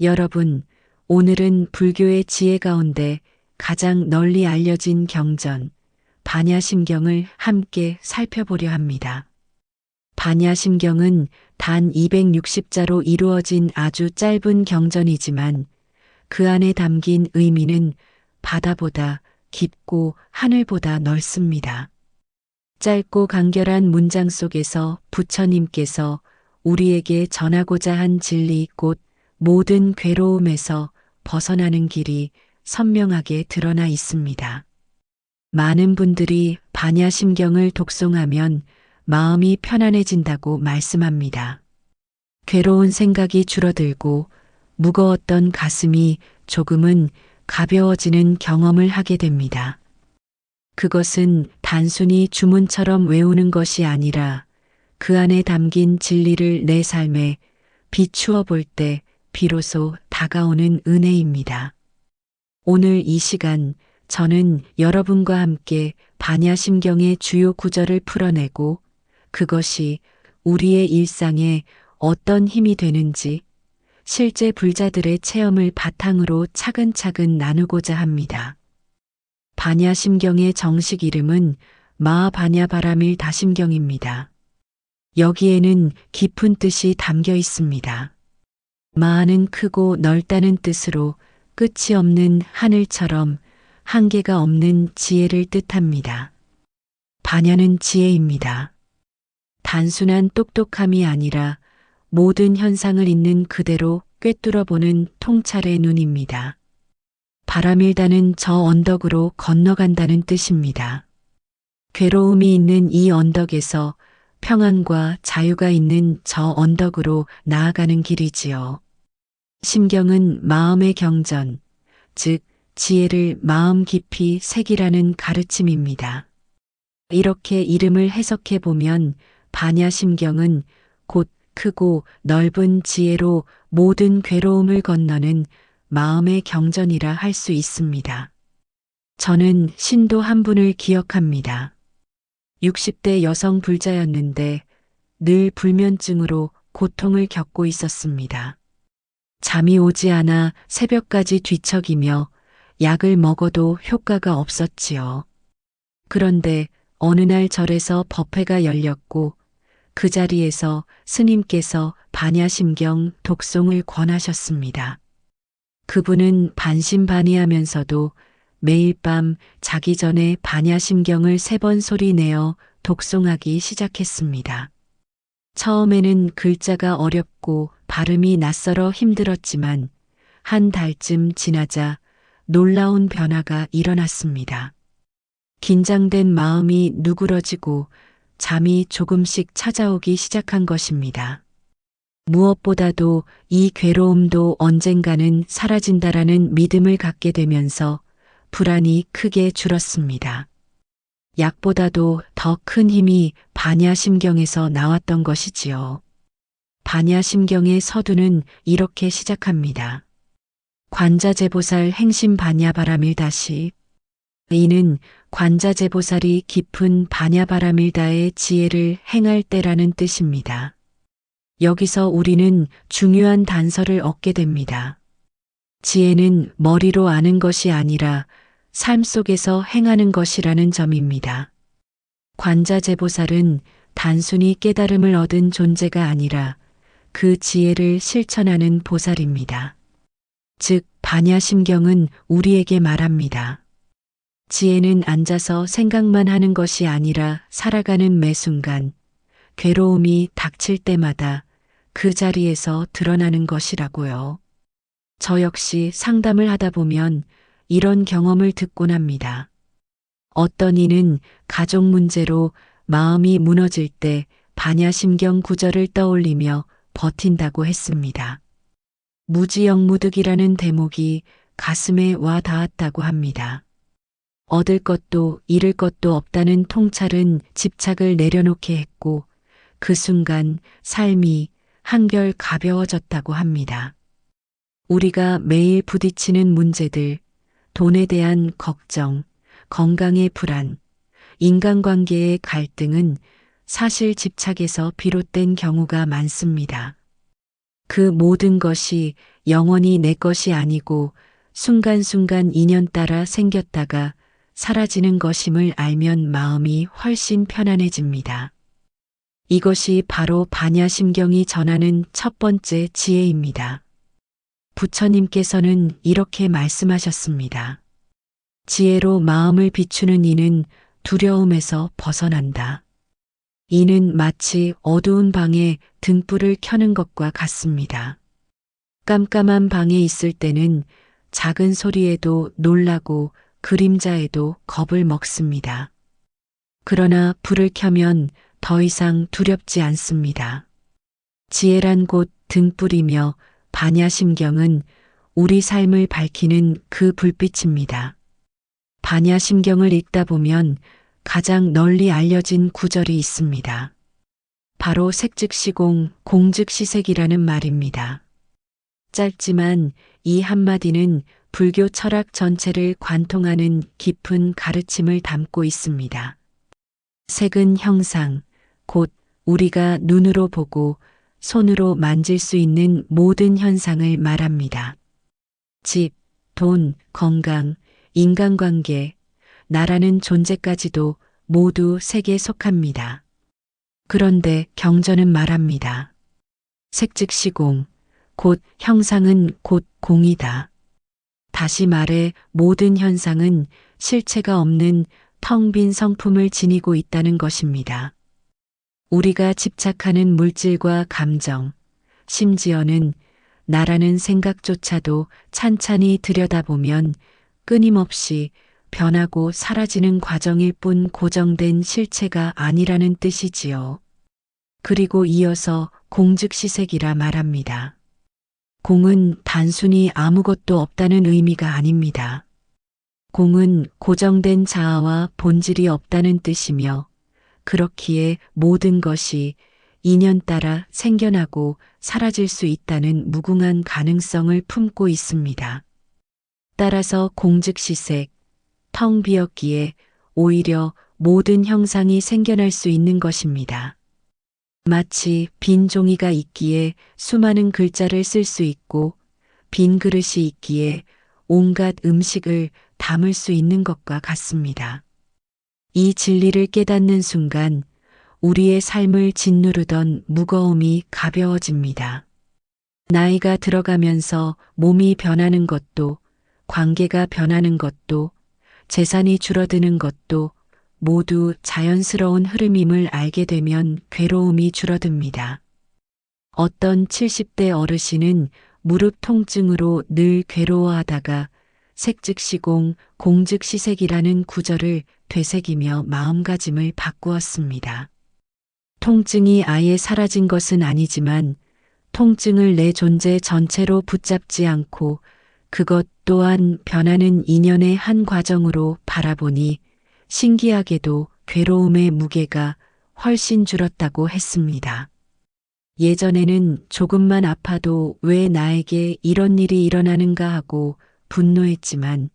여러분, 오늘은 불교의 지혜 가운데 가장 널리 알려진 경전, 반야심경을 함께 살펴보려 합니다. 반야심경은 단 260자로 이루어진 아주 짧은 경전이지만 그 안에 담긴 의미는 바다보다 깊고 하늘보다 넓습니다. 짧고 간결한 문장 속에서 부처님께서 우리에게 전하고자 한 진리 곧 모든 괴로움에서 벗어나는 길이 선명하게 드러나 있습니다. 많은 분들이 반야심경을 독송하면 마음이 편안해진다고 말씀합니다. 괴로운 생각이 줄어들고 무거웠던 가슴이 조금은 가벼워지는 경험을 하게 됩니다. 그것은 단순히 주문처럼 외우는 것이 아니라 그 안에 담긴 진리를 내 삶에 비추어 볼 때 비로소 다가오는 은혜입니다. 오늘 이 시간 저는 여러분과 함께 반야심경의 주요 구절을 풀어내고 그것이 우리의 일상에 어떤 힘이 되는지 실제 불자들의 체험을 바탕으로 차근차근 나누고자 합니다. 반야심경의 정식 이름은 마하반야바라밀 다심경입니다. 여기에는 깊은 뜻이 담겨 있습니다. 마하는 크고 넓다는 뜻으로 끝이 없는 하늘처럼 한계가 없는 지혜를 뜻합니다. 반야는 지혜입니다. 단순한 똑똑함이 아니라 모든 현상을 있는 그대로 꿰뚫어 보는 통찰의 눈입니다. 바라밀다는 저 언덕으로 건너간다는 뜻입니다. 괴로움이 있는 이 언덕에서 평안과 자유가 있는 저 언덕으로 나아가는 길이지요. 심경은 마음의 경전, 즉 지혜를 마음 깊이 새기라는 가르침입니다. 이렇게 이름을 해석해 보면 반야심경은 곧 크고 넓은 지혜로 모든 괴로움을 건너는 마음의 경전이라 할 수 있습니다. 저는 신도 한 분을 기억합니다. 60대 여성 불자였는데 늘 불면증으로 고통을 겪고 있었습니다. 잠이 오지 않아 새벽까지 뒤척이며 약을 먹어도 효과가 없었지요. 그런데 어느 날 절에서 법회가 열렸고 그 자리에서 스님께서 반야심경 독송을 권하셨습니다. 그분은 반신반의하면서도 매일 밤 자기 전에 반야심경을 3번 소리내어 독송하기 시작했습니다. 처음에는 글자가 어렵고 발음이 낯설어 힘들었지만 한 달쯤 지나자 놀라운 변화가 일어났습니다. 긴장된 마음이 누그러지고 잠이 조금씩 찾아오기 시작한 것입니다. 무엇보다도 이 괴로움도 언젠가는 사라진다라는 믿음을 갖게 되면서 불안이 크게 줄었습니다. 약보다도 더 큰 힘이 반야심경에서 나왔던 것이지요. 반야심경의 서두는 이렇게 시작합니다. 관자재보살 행심 반야바라밀다시. 이는 관자재보살이 깊은 반야바라밀다의 지혜를 행할 때라는 뜻입니다. 여기서 우리는 중요한 단서를 얻게 됩니다. 지혜는 머리로 아는 것이 아니라 삶 속에서 행하는 것이라는 점입니다. 관자재보살은 단순히 깨달음을 얻은 존재가 아니라 그 지혜를 실천하는 보살입니다. 즉, 반야심경은 우리에게 말합니다. 지혜는 앉아서 생각만 하는 것이 아니라 살아가는 매 순간, 괴로움이 닥칠 때마다 그 자리에서 드러나는 것이라고요. 저 역시 상담을 하다 보면 이런 경험을 듣곤 합니다. 어떤 이는 가족 문제로 마음이 무너질 때 반야심경 구절을 떠올리며 버틴다고 했습니다. 무지영무득이라는 대목이 가슴에 와 닿았다고 합니다. 얻을 것도 잃을 것도 없다는 통찰은 집착을 내려놓게 했고 그 순간 삶이 한결 가벼워졌다고 합니다. 우리가 매일 부딪히는 문제들, 돈에 대한 걱정, 건강의 불안, 인간관계의 갈등은 사실 집착에서 비롯된 경우가 많습니다. 그 모든 것이 영원히 내 것이 아니고 순간순간 인연 따라 생겼다가 사라지는 것임을 알면 마음이 훨씬 편안해집니다. 이것이 바로 반야심경이 전하는 첫 번째 지혜입니다. 부처님께서는 이렇게 말씀하셨습니다. 지혜로 마음을 비추는 이는 두려움에서 벗어난다. 이는 마치 어두운 방에 등불을 켜는 것과 같습니다. 깜깜한 방에 있을 때는 작은 소리에도 놀라고 그림자에도 겁을 먹습니다. 그러나 불을 켜면 더 이상 두렵지 않습니다. 지혜란 곧 등불이며 반야심경은 우리 삶을 밝히는 그 불빛입니다. 반야심경을 읽다 보면 가장 널리 알려진 구절이 있습니다. 바로 색즉시공, 공즉시색이라는 말입니다. 짧지만 이 한마디는 불교 철학 전체를 관통하는 깊은 가르침을 담고 있습니다. 색은 형상, 곧 우리가 눈으로 보고 손으로 만질 수 있는 모든 현상을 말합니다. 집, 돈, 건강, 인간관계, 나라는 존재까지도 모두 색에 속합니다. 그런데 경전은 말합니다. 색즉시공, 곧 형상은 곧 공이다. 다시 말해 모든 현상은 실체가 없는 텅 빈 성품을 지니고 있다는 것입니다. 우리가 집착하는 물질과 감정, 심지어는 나라는 생각조차도 찬찬히 들여다보면 끊임없이 변하고 사라지는 과정일 뿐 고정된 실체가 아니라는 뜻이지요. 그리고 이어서 공즉시색이라 말합니다. 공은 단순히 아무것도 없다는 의미가 아닙니다. 공은 고정된 자아와 본질이 없다는 뜻이며 그렇기에 모든 것이 인연 따라 생겨나고 사라질 수 있다는 무궁한 가능성을 품고 있습니다. 따라서 공즉시색, 텅 비었기에 오히려 모든 형상이 생겨날 수 있는 것입니다. 마치 빈 종이가 있기에 수많은 글자를 쓸 수 있고 빈 그릇이 있기에 온갖 음식을 담을 수 있는 것과 같습니다. 이 진리를 깨닫는 순간 우리의 삶을 짓누르던 무거움이 가벼워집니다. 나이가 들어가면서 몸이 변하는 것도, 관계가 변하는 것도, 재산이 줄어드는 것도 모두 자연스러운 흐름임을 알게 되면 괴로움이 줄어듭니다. 어떤 70대 어르신은 무릎 통증으로 늘 괴로워하다가 색즉시공, 공즉시색이라는 구절을 되새기며 마음가짐을 바꾸었습니다. 통증이 아예 사라진 것은 아니지만 통증을 내 존재 전체로 붙잡지 않고 그것 또한 변하는 인연의 한 과정으로 바라보니 신기하게도 괴로움의 무게가 훨씬 줄었다고 했습니다. 예전에는 조금만 아파도 왜 나에게 이런 일이 일어나는가 하고 분노했지만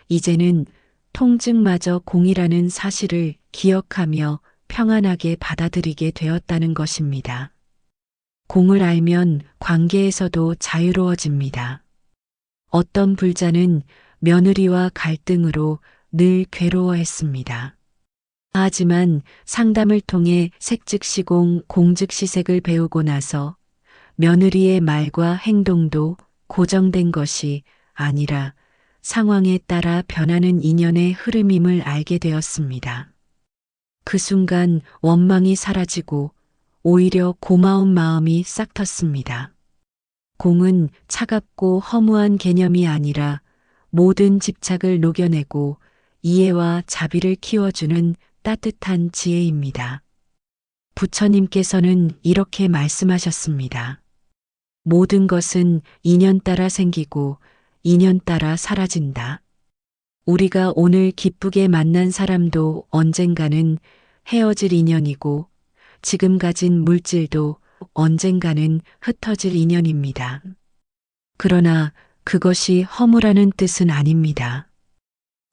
이제는 통증마저 공이라는 사실을 기억하며 평안하게 받아들이게 되었다는 것입니다. 공을 알면 관계에서도 자유로워집니다. 어떤 불자는 며느리와 갈등으로 늘 괴로워했습니다. 하지만 상담을 통해 색즉시공, 공즉시색을 배우고 나서 며느리의 말과 행동도 고정된 것이 아니라 상황에 따라 변하는 인연의 흐름임을 알게 되었습니다. 그 순간 원망이 사라지고 오히려 고마운 마음이 싹 텄습니다. 공은 차갑고 허무한 개념이 아니라 모든 집착을 녹여내고 이해와 자비를 키워주는 따뜻한 지혜입니다. 부처님께서는 이렇게 말씀하셨습니다. 모든 것은 인연 따라 생기고 인연 따라 사라진다. 우리가 오늘 기쁘게 만난 사람도 언젠가는 헤어질 인연이고 지금 가진 물질도 언젠가는 흩어질 인연입니다. 그러나 그것이 허무라는 뜻은 아닙니다.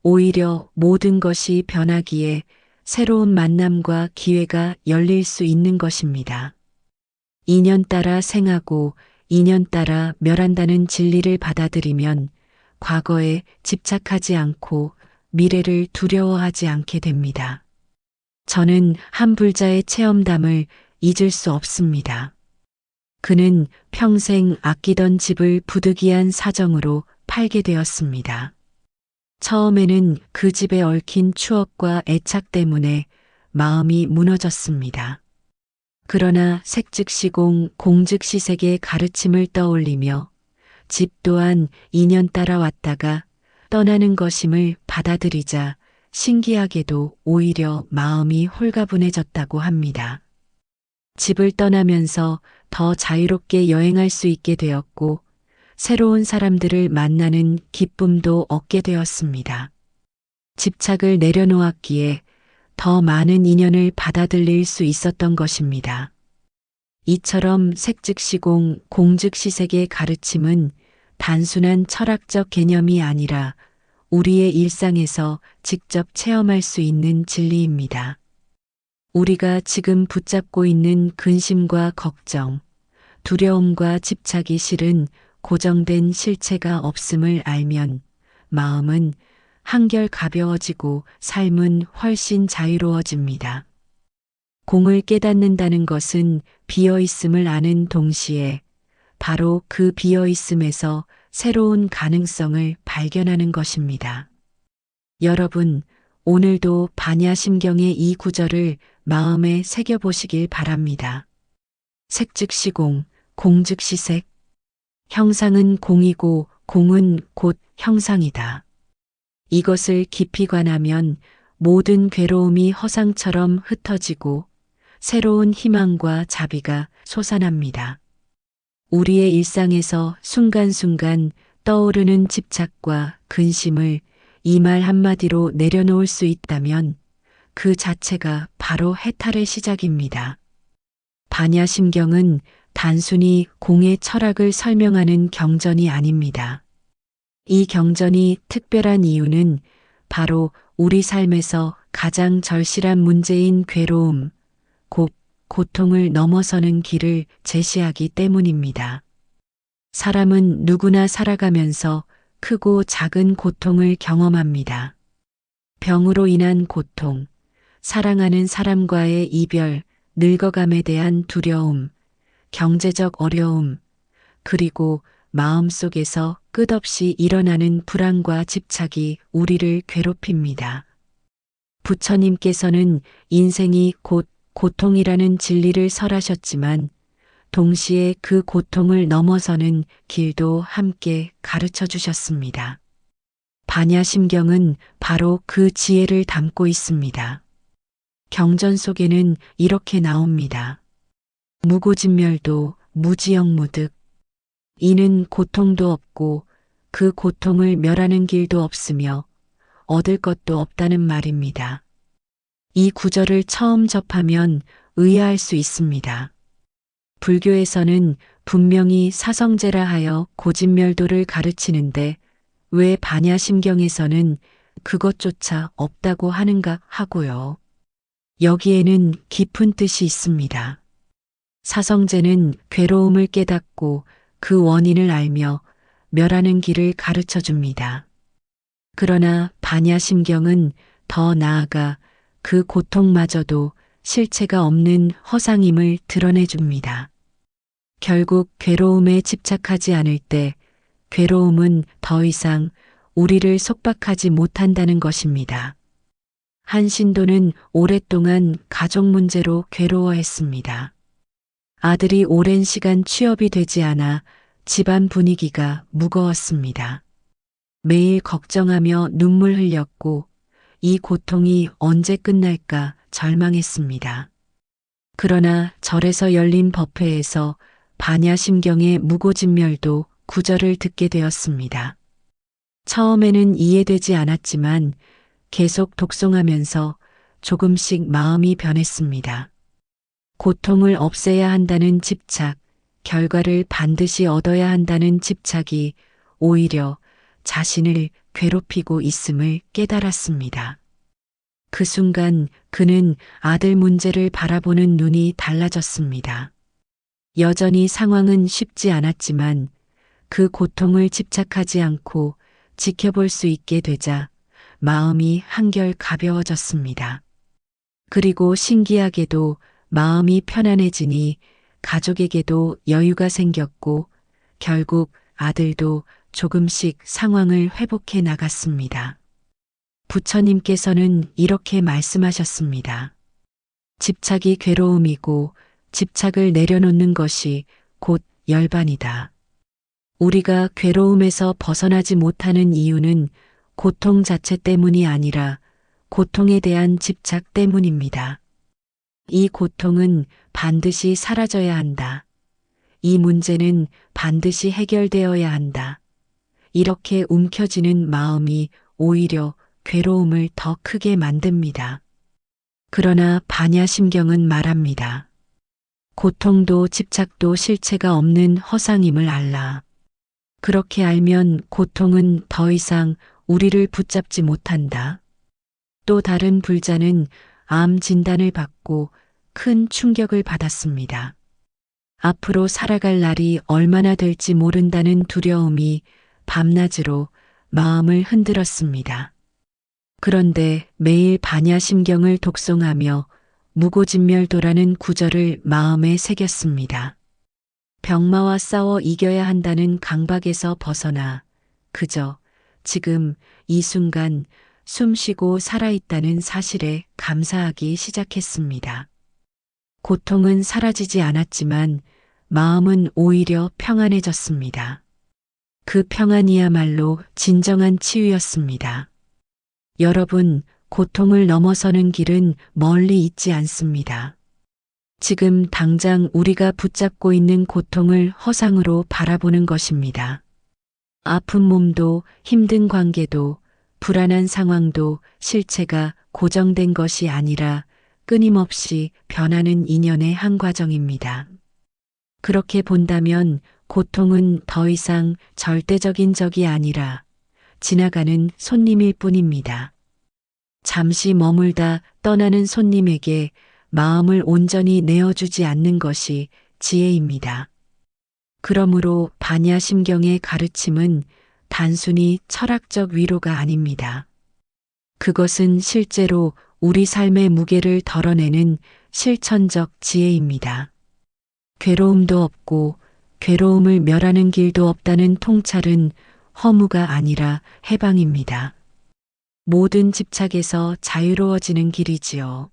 오히려 모든 것이 변하기에 새로운 만남과 기회가 열릴 수 있는 것입니다. 인연 따라 생하고 인연 따라 멸한다는 진리를 받아들이면 과거에 집착하지 않고 미래를 두려워하지 않게 됩니다. 저는 한 불자의 체험담을 잊을 수 없습니다. 그는 평생 아끼던 집을 부득이한 사정으로 팔게 되었습니다. 처음에는 그 집에 얽힌 추억과 애착 때문에 마음이 무너졌습니다. 그러나 색즉시공 공즉시색의 가르침을 떠올리며 집 또한 인연 따라 왔다가 떠나는 것임을 받아들이자 신기하게도 오히려 마음이 홀가분해졌다고 합니다. 집을 떠나면서 더 자유롭게 여행할 수 있게 되었고 새로운 사람들을 만나는 기쁨도 얻게 되었습니다. 집착을 내려놓았기에 더 많은 인연을 받아들일 수 있었던 것입니다. 이처럼 색즉시공 공즉시색의 가르침은 단순한 철학적 개념이 아니라 우리의 일상에서 직접 체험할 수 있는 진리입니다. 우리가 지금 붙잡고 있는 근심과 걱정, 두려움과 집착이 실은 고정된 실체가 없음을 알면 마음은 한결 가벼워지고 삶은 훨씬 자유로워집니다. 공을 깨닫는다는 것은 비어있음을 아는 동시에 바로 그 비어있음에서 새로운 가능성을 발견하는 것입니다. 여러분, 오늘도 반야심경의 이 구절을 마음에 새겨보시길 바랍니다. 색즉시공, 공즉시색. 형상은 공이고 공은 곧 형상이다. 이것을 깊이 관하면 모든 괴로움이 허상처럼 흩어지고 새로운 희망과 자비가 솟아납니다. 우리의 일상에서 순간순간 떠오르는 집착과 근심을 이 말 한마디로 내려놓을 수 있다면 그 자체가 바로 해탈의 시작입니다. 반야심경은 단순히 공의 철학을 설명하는 경전이 아닙니다. 이 경전이 특별한 이유는 바로 우리 삶에서 가장 절실한 문제인 괴로움, 곧 고통을 넘어서는 길을 제시하기 때문입니다. 사람은 누구나 살아가면서 크고 작은 고통을 경험합니다. 병으로 인한 고통, 사랑하는 사람과의 이별, 늙어감에 대한 두려움, 경제적 어려움, 그리고 마음속에서 끝없이 일어나는 불안과 집착이 우리를 괴롭힙니다. 부처님께서는 인생이 곧 고통이라는 진리를 설하셨지만 동시에 그 고통을 넘어서는 길도 함께 가르쳐 주셨습니다. 반야심경은 바로 그 지혜를 담고 있습니다. 경전 속에는 이렇게 나옵니다. 무고진멸도 무지영무득. 이는 고통도 없고 그 고통을 멸하는 길도 없으며 얻을 것도 없다는 말입니다. 이 구절을 처음 접하면 의아할 수 있습니다. 불교에서는 분명히 사성제라 하여 고진멸도를 가르치는데 왜 반야심경에서는 그것조차 없다고 하는가 하고요. 여기에는 깊은 뜻이 있습니다. 사성제는 괴로움을 깨닫고 그 원인을 알며 멸하는 길을 가르쳐 줍니다. 그러나 반야심경은 더 나아가 그 고통마저도 실체가 없는 허상임을 드러내 줍니다. 결국 괴로움에 집착하지 않을 때 괴로움은 더 이상 우리를 속박하지 못한다는 것입니다. 한 신도는 오랫동안 가족 문제로 괴로워했습니다. 아들이 오랜 시간 취업이 되지 않아 집안 분위기가 무거웠습니다. 매일 걱정하며 눈물 흘렸고 이 고통이 언제 끝날까 절망했습니다. 그러나 절에서 열린 법회에서 반야심경의 무고진멸도 구절을 듣게 되었습니다. 처음에는 이해되지 않았지만 계속 독송하면서 조금씩 마음이 변했습니다. 고통을 없애야 한다는 집착, 결과를 반드시 얻어야 한다는 집착이 오히려 자신을 괴롭히고 있음을 깨달았습니다. 그 순간 그는 아들 문제를 바라보는 눈이 달라졌습니다. 여전히 상황은 쉽지 않았지만 그 고통을 집착하지 않고 지켜볼 수 있게 되자 마음이 한결 가벼워졌습니다. 그리고 신기하게도 마음이 편안해지니 가족에게도 여유가 생겼고 결국 아들도 조금씩 상황을 회복해 나갔습니다. 부처님께서는 이렇게 말씀하셨습니다. 집착이 괴로움이고 집착을 내려놓는 것이 곧 열반이다. 우리가 괴로움에서 벗어나지 못하는 이유는 고통 자체 때문이 아니라 고통에 대한 집착 때문입니다. 이 고통은 반드시 사라져야 한다. 이 문제는 반드시 해결되어야 한다. 이렇게 움켜쥐는 마음이 오히려 괴로움을 더 크게 만듭니다. 그러나 반야심경은 말합니다. 고통도 집착도 실체가 없는 허상임을 알라. 그렇게 알면 고통은 더 이상 우리를 붙잡지 못한다. 또 다른 불자는 암 진단을 받고 큰 충격을 받았습니다. 앞으로 살아갈 날이 얼마나 될지 모른다는 두려움이 밤낮으로 마음을 흔들었습니다. 그런데 매일 반야심경을 독송하며 무고진멸도라는 구절을 마음에 새겼습니다. 병마와 싸워 이겨야 한다는 강박에서 벗어나 그저 지금 이 순간 숨쉬고 살아있다는 사실에 감사하기 시작했습니다. 고통은 사라지지 않았지만 마음은 오히려 평안해졌습니다. 그 평안이야말로 진정한 치유였습니다. 여러분, 고통을 넘어서는 길은 멀리 있지 않습니다. 지금 당장 우리가 붙잡고 있는 고통을 허상으로 바라보는 것입니다. 아픈 몸도 힘든 관계도 불안한 상황도 실체가 고정된 것이 아니라 끊임없이 변하는 인연의 한 과정입니다. 그렇게 본다면 고통은 더 이상 절대적인 적이 아니라 지나가는 손님일 뿐입니다. 잠시 머물다 떠나는 손님에게 마음을 온전히 내어주지 않는 것이 지혜입니다. 그러므로 반야심경의 가르침은 단순히 철학적 위로가 아닙니다. 그것은 실제로 우리 삶의 무게를 덜어내는 실천적 지혜입니다. 괴로움도 없고 괴로움을 멸하는 길도 없다는 통찰은 허무가 아니라 해방입니다. 모든 집착에서 자유로워지는 길이지요.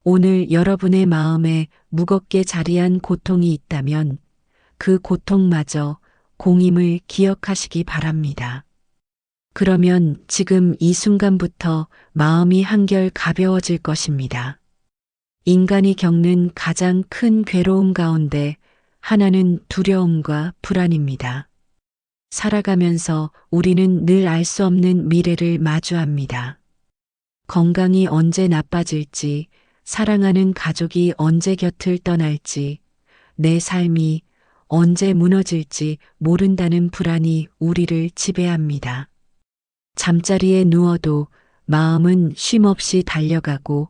오늘 여러분의 마음에 무겁게 자리한 고통이 있다면 그 고통마저 공임을 기억하시기 바랍니다. 그러면 지금 이 순간부터 마음이 한결 가벼워질 것입니다. 인간이 겪는 가장 큰 괴로움 가운데 하나는 두려움과 불안입니다. 살아가면서 우리는 늘 알 수 없는 미래를 마주합니다. 건강이 언제 나빠질지, 사랑하는 가족이 언제 곁을 떠날지, 내 삶이 언제 무너질지 모른다는 불안이 우리를 지배합니다. 잠자리에 누워도 마음은 쉼없이 달려가고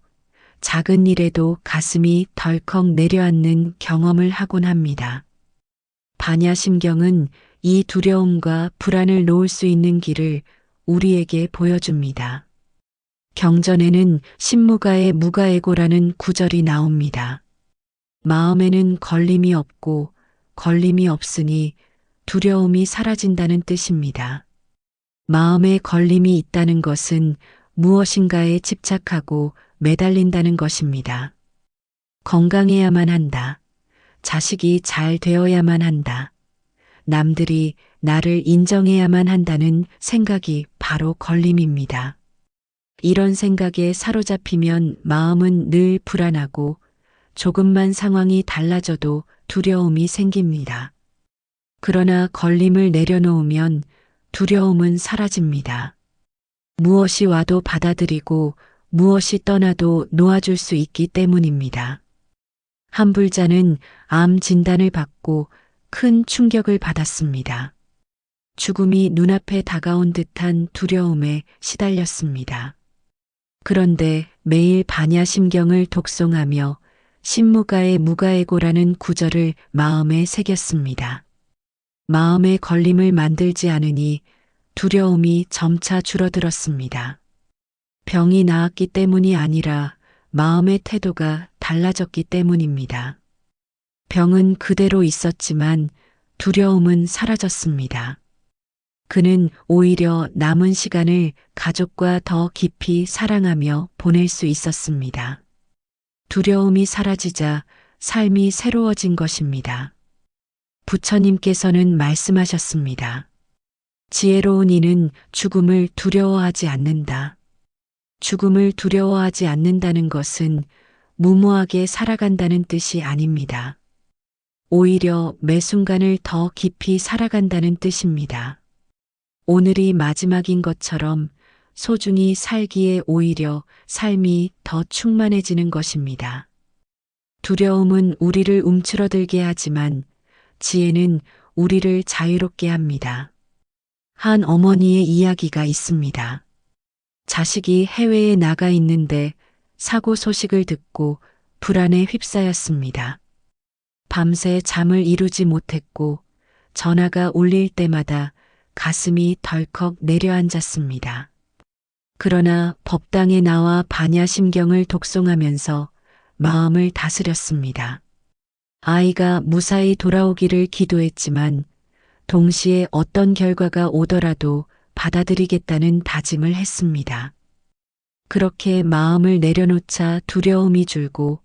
작은 일에도 가슴이 덜컥 내려앉는 경험을 하곤 합니다. 반야심경은 이 두려움과 불안을 놓을 수 있는 길을 우리에게 보여줍니다. 경전에는 신무가의 무가에고라는 구절이 나옵니다. 마음에는 걸림이 없고 걸림이 없으니 두려움이 사라진다는 뜻입니다. 마음에 걸림이 있다는 것은 무엇인가에 집착하고 매달린다는 것입니다. 건강해야만 한다. 자식이 잘 되어야만 한다. 남들이 나를 인정해야만 한다는 생각이 바로 걸림입니다. 이런 생각에 사로잡히면 마음은 늘 불안하고 조금만 상황이 달라져도 두려움이 생깁니다. 그러나 걸림을 내려놓으면 두려움은 사라집니다. 무엇이 와도 받아들이고 무엇이 떠나도 놓아줄 수 있기 때문입니다. 한 불자는 암 진단을 받고 큰 충격을 받았습니다. 죽음이 눈앞에 다가온 듯한 두려움에 시달렸습니다. 그런데 매일 반야심경을 독송하며 신무가의 무가에고라는 구절을 마음에 새겼습니다. 마음의 걸림을 만들지 않으니 두려움이 점차 줄어들었습니다. 병이 나았기 때문이 아니라 마음의 태도가 달라졌기 때문입니다. 병은 그대로 있었지만 두려움은 사라졌습니다. 그는 오히려 남은 시간을 가족과 더 깊이 사랑하며 보낼 수 있었습니다. 두려움이 사라지자 삶이 새로워진 것입니다. 부처님께서는 말씀하셨습니다. 지혜로운 이는 죽음을 두려워하지 않는다. 죽음을 두려워하지 않는다는 것은 무모하게 살아간다는 뜻이 아닙니다. 오히려 매 순간을 더 깊이 살아간다는 뜻입니다. 오늘이 마지막인 것처럼 소중히 살기에 오히려 삶이 더 충만해지는 것입니다. 두려움은 우리를 움츠러들게 하지만 지혜는 우리를 자유롭게 합니다. 한 어머니의 이야기가 있습니다. 자식이 해외에 나가 있는데 사고 소식을 듣고 불안에 휩싸였습니다. 밤새 잠을 이루지 못했고 전화가 울릴 때마다 가슴이 덜컥 내려앉았습니다. 그러나 법당에 나와 반야심경을 독송하면서 마음을 다스렸습니다. 아이가 무사히 돌아오기를 기도했지만 동시에 어떤 결과가 오더라도 받아들이겠다는 다짐을 했습니다. 그렇게 마음을 내려놓자 두려움이 줄고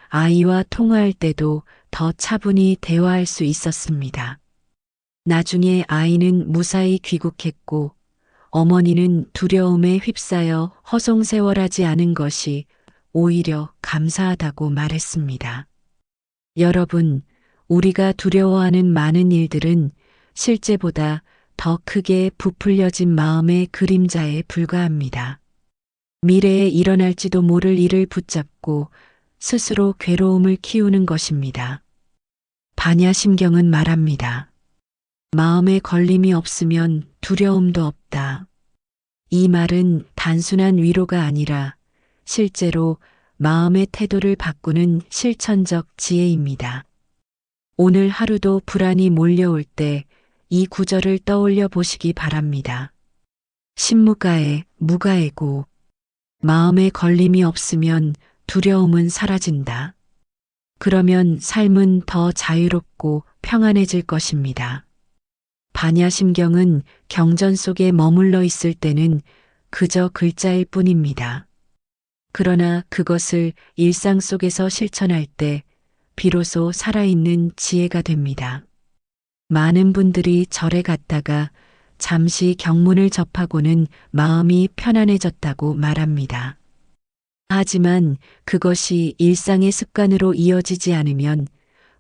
아이와 통화할 때도 더 차분히 대화할 수 있었습니다. 나중에 아이는 무사히 귀국했고 어머니는 두려움에 휩싸여 허송세월하지 않은 것이 오히려 감사하다고 말했습니다. 여러분, 우리가 두려워하는 많은 일들은 실제보다 더 크게 부풀려진 마음의 그림자에 불과합니다. 미래에 일어날지도 모를 일을 붙잡고 스스로 괴로움을 키우는 것입니다. 반야심경은 말합니다. 마음에 걸림이 없으면 두려움도 없다. 이 말은 단순한 위로가 아니라 실제로 마음의 태도를 바꾸는 실천적 지혜입니다. 오늘 하루도 불안이 몰려올 때 이 구절을 떠올려 보시기 바랍니다. 신무가에 무가에고 마음에 걸림이 없으면 두려움은 사라진다. 그러면 삶은 더 자유롭고 평안해질 것입니다. 반야심경은 경전 속에 머물러 있을 때는 그저 글자일 뿐입니다. 그러나 그것을 일상 속에서 실천할 때 비로소 살아있는 지혜가 됩니다. 많은 분들이 절에 갔다가 잠시 경문을 접하고는 마음이 편안해졌다고 말합니다. 하지만 그것이 일상의 습관으로 이어지지 않으면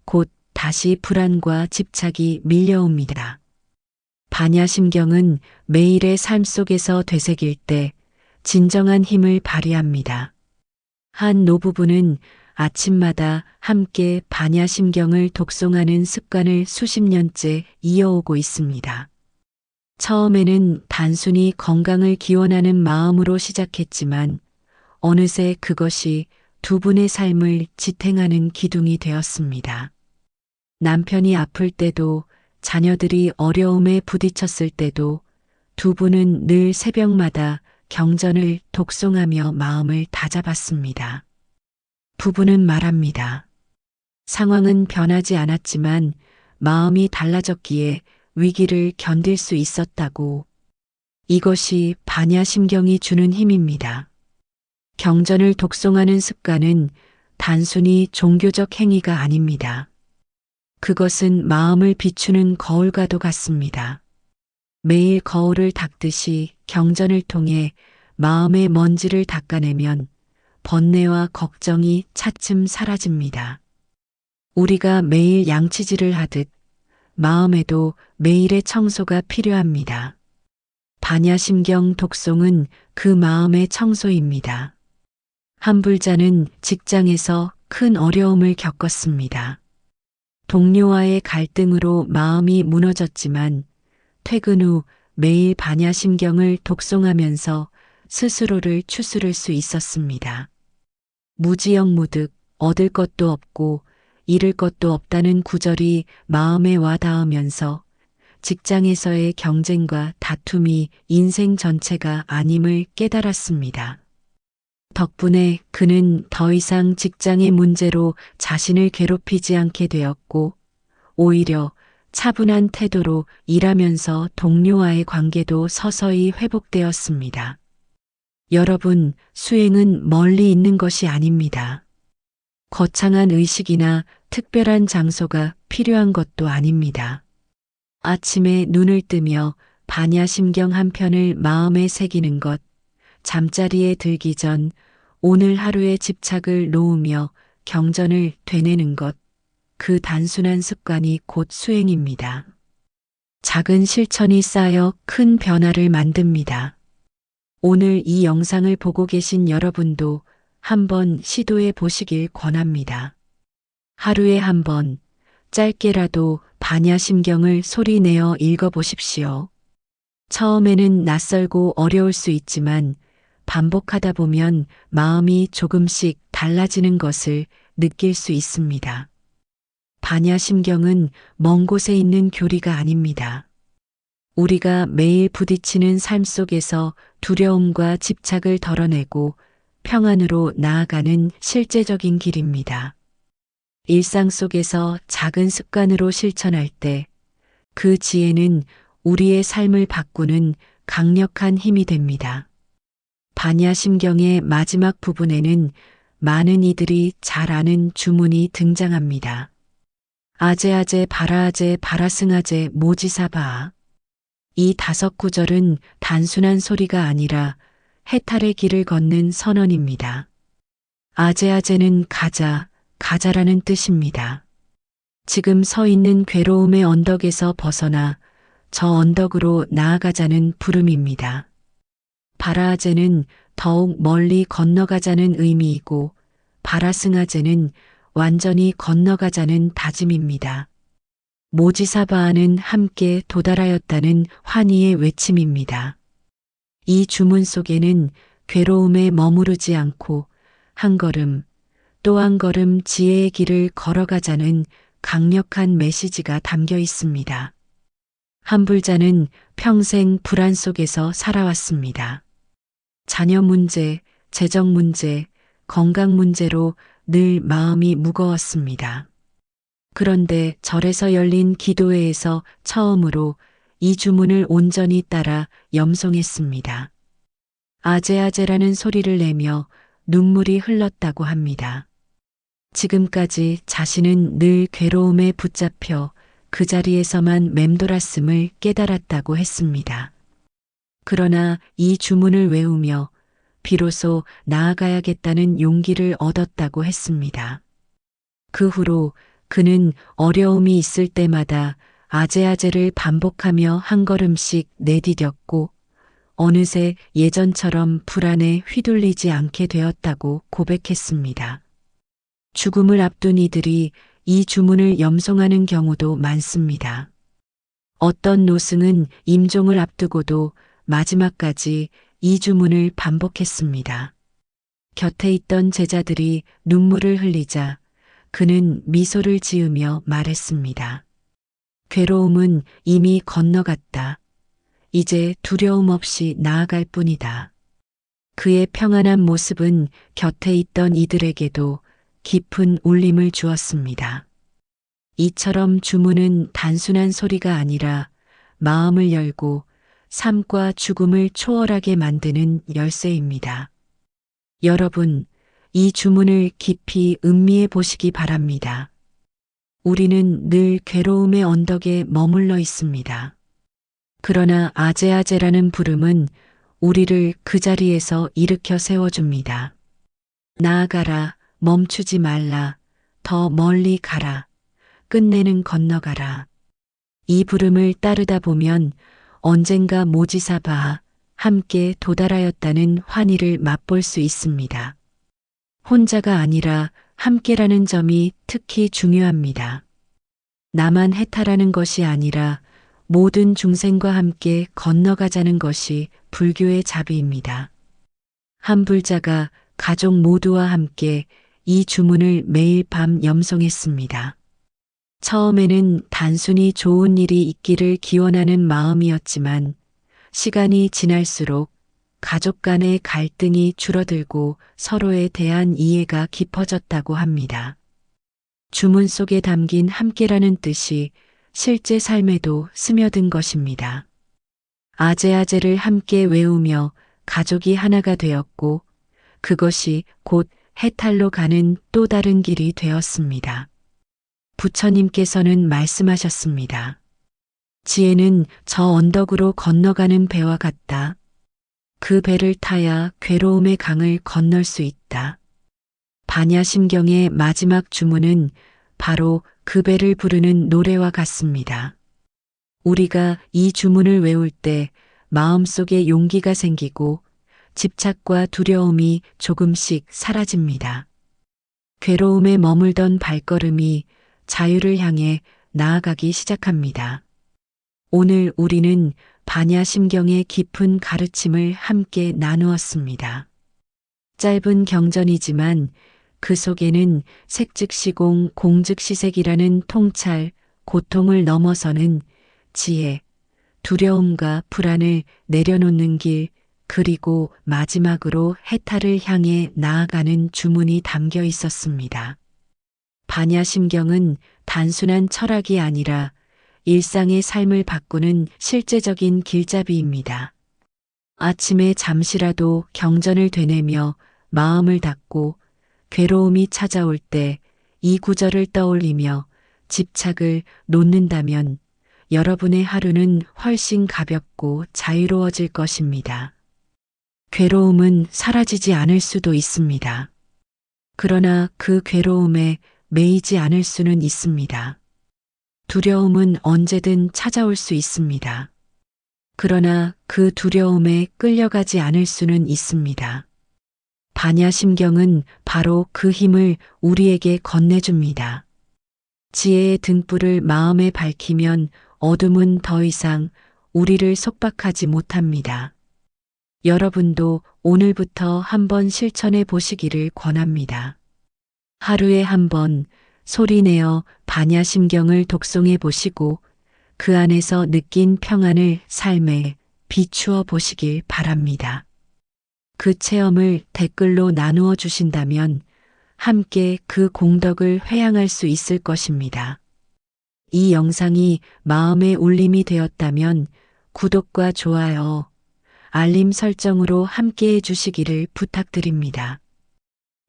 곧 다시 불안과 집착이 밀려옵니다. 반야심경은 매일의 삶 속에서 되새길 때 진정한 힘을 발휘합니다. 한 노부부는 아침마다 함께 반야심경을 독송하는 습관을 수십 년째 이어오고 있습니다. 처음에는 단순히 건강을 기원하는 마음으로 시작했지만 어느새 그것이 두 분의 삶을 지탱하는 기둥이 되었습니다. 남편이 아플 때도 자녀들이 어려움에 부딪혔을 때도 두 분은 늘 새벽마다 경전을 독송하며 마음을 다잡았습니다. 부부는 말합니다. 상황은 변하지 않았지만 마음이 달라졌기에 위기를 견딜 수 있었다고. 이것이 반야심경이 주는 힘입니다. 경전을 독송하는 습관은 단순히 종교적 행위가 아닙니다. 그것은 마음을 비추는 거울과도 같습니다. 매일 거울을 닦듯이 경전을 통해 마음의 먼지를 닦아내면 번뇌와 걱정이 차츰 사라집니다. 우리가 매일 양치질을 하듯 마음에도 매일의 청소가 필요합니다. 반야심경 독송은 그 마음의 청소입니다. 한 불자는 직장에서 큰 어려움을 겪었습니다. 동료와의 갈등으로 마음이 무너졌지만 퇴근 후 매일 반야심경을 독송하면서 스스로를 추스를 수 있었습니다. 무지영무득 얻을 것도 없고 잃을 것도 없다는 구절이 마음에 와 닿으면서 직장에서의 경쟁과 다툼이 인생 전체가 아님을 깨달았습니다. 덕분에 그는 더 이상 직장의 문제로 자신을 괴롭히지 않게 되었고, 오히려 차분한 태도로 일하면서 동료와의 관계도 서서히 회복되었습니다. 여러분, 수행은 멀리 있는 것이 아닙니다. 거창한 의식이나 특별한 장소가 필요한 것도 아닙니다. 아침에 눈을 뜨며 반야심경 한 편을 마음에 새기는 것, 잠자리에 들기 전 오늘 하루의 집착을 놓으며 경전을 되뇌는 것, 그 단순한 습관이 곧 수행입니다. 작은 실천이 쌓여 큰 변화를 만듭니다. 오늘 이 영상을 보고 계신 여러분도 한번 시도해 보시길 권합니다. 하루에 한 번, 짧게라도 반야심경을 소리내어 읽어보십시오. 처음에는 낯설고 어려울 수 있지만 반복하다 보면 마음이 조금씩 달라지는 것을 느낄 수 있습니다. 반야심경은 먼 곳에 있는 교리가 아닙니다. 우리가 매일 부딪히는 삶 속에서 두려움과 집착을 덜어내고 평안으로 나아가는 실제적인 길입니다. 일상 속에서 작은 습관으로 실천할 때 그 지혜는 우리의 삶을 바꾸는 강력한 힘이 됩니다. 반야심경의 마지막 부분에는 많은 이들이 잘 아는 주문이 등장합니다. 아제아제 바라아제 바라승아제 모지사바. 이 5구절은 단순한 소리가 아니라 해탈의 길을 걷는 선언입니다. 아제아제는 가자, 가자라는 뜻입니다. 지금 서 있는 괴로움의 언덕에서 벗어나 저 언덕으로 나아가자는 부름입니다. 바라아제는 더욱 멀리 건너가자는 의미이고 바라승아제는 완전히 건너가자는 다짐입니다. 모지사바아는 함께 도달하였다는 환희의 외침입니다. 이 주문 속에는 괴로움에 머무르지 않고 한 걸음 또 한 걸음 지혜의 길을 걸어가자는 강력한 메시지가 담겨 있습니다. 한불자는 평생 불안 속에서 살아왔습니다. 자녀 문제, 재정 문제, 건강 문제로 늘 마음이 무거웠습니다. 그런데 절에서 열린 기도회에서 처음으로 이 주문을 온전히 따라 염송했습니다. 아제아제라는 소리를 내며 눈물이 흘렀다고 합니다. 지금까지 자신은 늘 괴로움에 붙잡혀 그 자리에서만 맴돌았음을 깨달았다고 했습니다. 그러나 이 주문을 외우며 비로소 나아가야겠다는 용기를 얻었다고 했습니다. 그 후로 그는 어려움이 있을 때마다 아제아제를 반복하며 한 걸음씩 내디뎠고 어느새 예전처럼 불안에 휘둘리지 않게 되었다고 고백했습니다. 죽음을 앞둔 이들이 이 주문을 염송하는 경우도 많습니다. 어떤 노승은 임종을 앞두고도 마지막까지 이 주문을 반복했습니다. 곁에 있던 제자들이 눈물을 흘리자 그는 미소를 지으며 말했습니다. 괴로움은 이미 건너갔다. 이제 두려움 없이 나아갈 뿐이다. 그의 평안한 모습은 곁에 있던 이들에게도 깊은 울림을 주었습니다. 이처럼 주문은 단순한 소리가 아니라 마음을 열고 삶과 죽음을 초월하게 만드는 열쇠입니다. 여러분, 이 주문을 깊이 음미해 보시기 바랍니다. 우리는 늘 괴로움의 언덕에 머물러 있습니다. 그러나 아제아제라는 부름은 우리를 그 자리에서 일으켜 세워줍니다. 나아가라, 멈추지 말라, 더 멀리 가라, 끝내는 건너가라. 이 부름을 따르다 보면 언젠가 모지사바와 함께 도달하였다는 환희를 맛볼 수 있습니다. 혼자가 아니라 함께라는 점이 특히 중요합니다. 나만 해탈하는 것이 아니라 모든 중생과 함께 건너가자는 것이 불교의 자비입니다. 한불자가 가족 모두와 함께 이 주문을 매일 밤 염송했습니다. 처음에는 단순히 좋은 일이 있기를 기원하는 마음이었지만 시간이 지날수록 가족 간의 갈등이 줄어들고 서로에 대한 이해가 깊어졌다고 합니다. 주문 속에 담긴 함께라는 뜻이 실제 삶에도 스며든 것입니다. 아제아제를 함께 외우며 가족이 하나가 되었고 그것이 곧 해탈로 가는 또 다른 길이 되었습니다. 부처님께서는 말씀하셨습니다. 지혜는 저 언덕으로 건너가는 배와 같다. 그 배를 타야 괴로움의 강을 건널 수 있다. 반야심경의 마지막 주문은 바로 그 배를 부르는 노래와 같습니다. 우리가 이 주문을 외울 때 마음속에 용기가 생기고 집착과 두려움이 조금씩 사라집니다. 괴로움에 머물던 발걸음이 자유를 향해 나아가기 시작합니다. 오늘 우리는 반야심경의 깊은 가르침을 함께 나누었습니다. 짧은 경전이지만 그 속에는 색즉시공 공즉시색이라는 통찰, 고통을 넘어서는 지혜, 두려움과 불안을 내려놓는 길, 그리고 마지막으로 해탈을 향해 나아가는 주문이 담겨 있었습니다. 반야심경은 단순한 철학이 아니라 일상의 삶을 바꾸는 실제적인 길잡이입니다. 아침에 잠시라도 경전을 되뇌며 마음을 닫고 괴로움이 찾아올 때 이 구절을 떠올리며 집착을 놓는다면 여러분의 하루는 훨씬 가볍고 자유로워질 것입니다. 괴로움은 사라지지 않을 수도 있습니다. 그러나 그 괴로움에 매이지 않을 수는 있습니다. 두려움은 언제든 찾아올 수 있습니다. 그러나 그 두려움에 끌려가지 않을 수는 있습니다. 반야심경은 바로 그 힘을 우리에게 건네줍니다. 지혜의 등불을 마음에 밝히면 어둠은 더 이상 우리를 속박하지 못합니다. 여러분도 오늘부터 한번 실천해 보시기를 권합니다. 하루에 한 번 소리내어 반야심경을 독송해 보시고 그 안에서 느낀 평안을 삶에 비추어 보시길 바랍니다. 그 체험을 댓글로 나누어 주신다면 함께 그 공덕을 회양할 수 있을 것입니다. 이 영상이 마음의 울림이 되었다면 구독과 좋아요, 알림 설정으로 함께 해주시기를 부탁드립니다.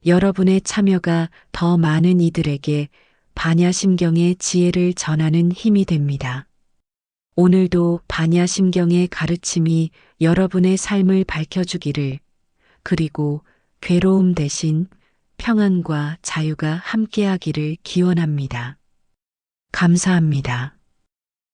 여러분의 참여가 더 많은 이들에게 반야심경의 지혜를 전하는 힘이 됩니다. 오늘도 반야심경의 가르침이 여러분의 삶을 밝혀주기를, 그리고 괴로움 대신 평안과 자유가 함께하기를 기원합니다. 감사합니다.